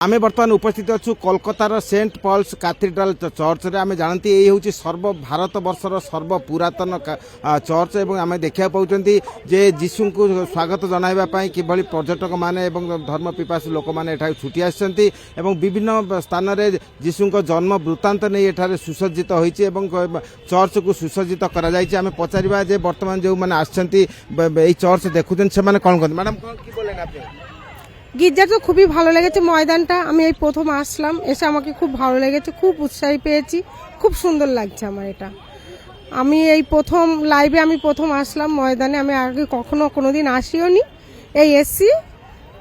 आमे बर्तमान उपस्थित अच्छु कोलकातार सेंट पॉल्स कैथेड्रल चर्च रे आमे जानती यही हूँ सर्व भारत वर्षर सर्व पुरातन चर्च एवं आमे देखा पाउछंती जे जीशु को स्वागत जनाइबा किभली पर्यटक माने एवं धर्म पिपासु लोक माने एठा छुटी आछंती एवं विभिन्न स्थान रे जीशु को जन्म वृत्तांत नहीं एठारे सुसज्जित होईछि एवं चर्च को सुसज्जित करा जायछि। आमे पचारिबा जे वर्तमान जो माने आछंती एई चर्च देखुछन से माने कोन कोन मैडम कोन की बोलेन आपनि? গির্জা তো খুবই ভালো লেগেছে। ময়দানটা আমি এই প্রথম আসলাম, এসে আমাকে খুব ভালো লেগেছে, খুব উৎসাহী পেয়েছি, খুব সুন্দর লাগছে আমার এটা। আমি এই প্রথম লাইভে আমি প্রথম আসলাম ময়দানে, আমি আগে কখনো কোনোদিন আসিও নি। এই এসছি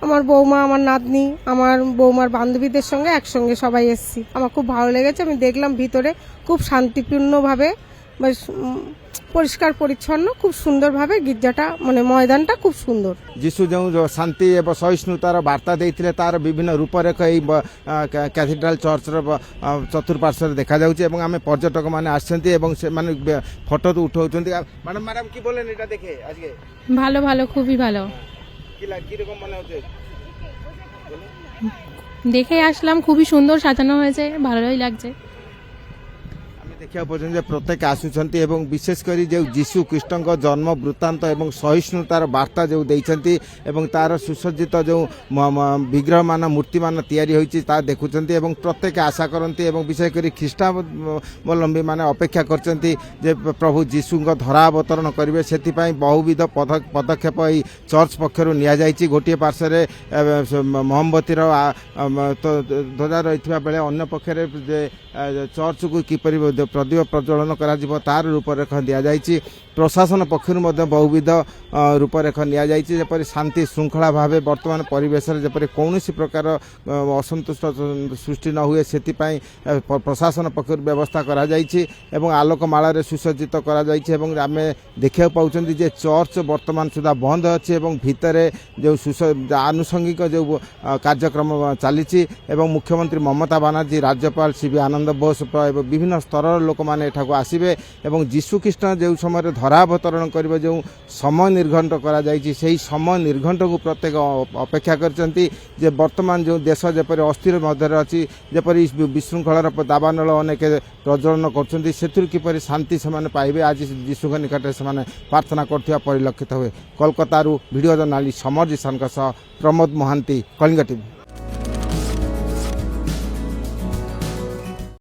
আমার বৌমা, আমার নাতনি, আমার বৌমার বান্ধবীদের সঙ্গে একসঙ্গে সবাই এসছি। আমার খুব ভালো লেগেছে। আমি দেখলাম ভিতরে খুব শান্তিপূর্ণভাবে পরিষ্কার পরিচ্ছন্ন, খুব সুন্দরভাবে গির্জাটা মানে ময়দানটা খুব সুন্দর। जीशु जो शांति एवं सहिष्णुतार वार्ता देते तार विभिन्न रूपरेख यही कैथेड्रल चर्च चतुर्पार्श्व देखा जाउछि एवं आमे पर्यटक माने आछन्ती एवं से माने फोटो तो उठाउछन्ती। मैडम मैडम की बोलेन এটা দেখে আজকে? ভালো ভালো, খুবই ভালো। কি রকম মনে হচ্ছে? দেখে আসলাম, খুবই সুন্দর সাজানো হয়েছে, ভালোই লাগছে। देखा पर्यटन प्रत्येक आसुंच एवं विशेषकर जो जीशु कृष्ण जन्म वृत्तांत एवं सहिष्णुतार वार्ता जो देइछन्ती एवं तार सुसज्जित जो विग्रह मान मूर्ति मान तैयारी होइछि ता देखुछन्ती एवं प्रत्येक आशा करन्ती एवं विशेषकर ख्रीष्टावलंबी माने अपेक्षा करछन्ती जे प्रभु जीशु धरा अवतरण करिवे। सेतिपई बहुविध पदक्षेप एई चर्च पक्षरु निया जाइछि। गोटे पार्श्वरे मोमबत्तीर ध्वजा रहिथिबा बेले अन्य पक्षरे चर्च को किपरि प्रदीप प्रज्वलन करा तार रूपरेख दिया जाइछि। प्रशासन पक्षर बहुविध रूपरेख निया जाइछि जेपरि शांति श्रृंखला भावे वर्तमान परिवेश जेपरि कौनसी प्रकार असंतुष्ट सृष्टि न हुए सेतिपई प्रशासन पक्षर व्यवस्था करा जाइछि एवं आलोकमाला रे सुसज्जित करा जाइछि एवं आमे देखा पाउछन्ती जे चर्च वर्तमान सुधा बंद अछि एवं भितरे जो आनुषंगिक जो कार्यक्रम चलीछि एवं मुख्यमंत्री ममता बनर्जी, राज्यपाल सीबी आनंद बोस एवं विभिन्न स्तर लोक मैंने एठाको आसिबे एवं जीशु कृष्ण जो समय धरा अवतरण करिबे जो समय निर्घंट करा जाइछि सेही समय निर्घंट को प्रत्येक अपेक्षा करछन्ती जे वर्तमान जो देश जेपरि अस्थिर मध्य अछि जेपरि विशृंखलार दाबानल अनेक प्रज्वलन करछन्ती सेथुर किपरि शांति से पाइबे आज जीशु निकट से प्रार्थना करथिया परिलक्षित हुए। Kolkata video journalist Samar Jisan Pramod Mahanti, Kalinga TV.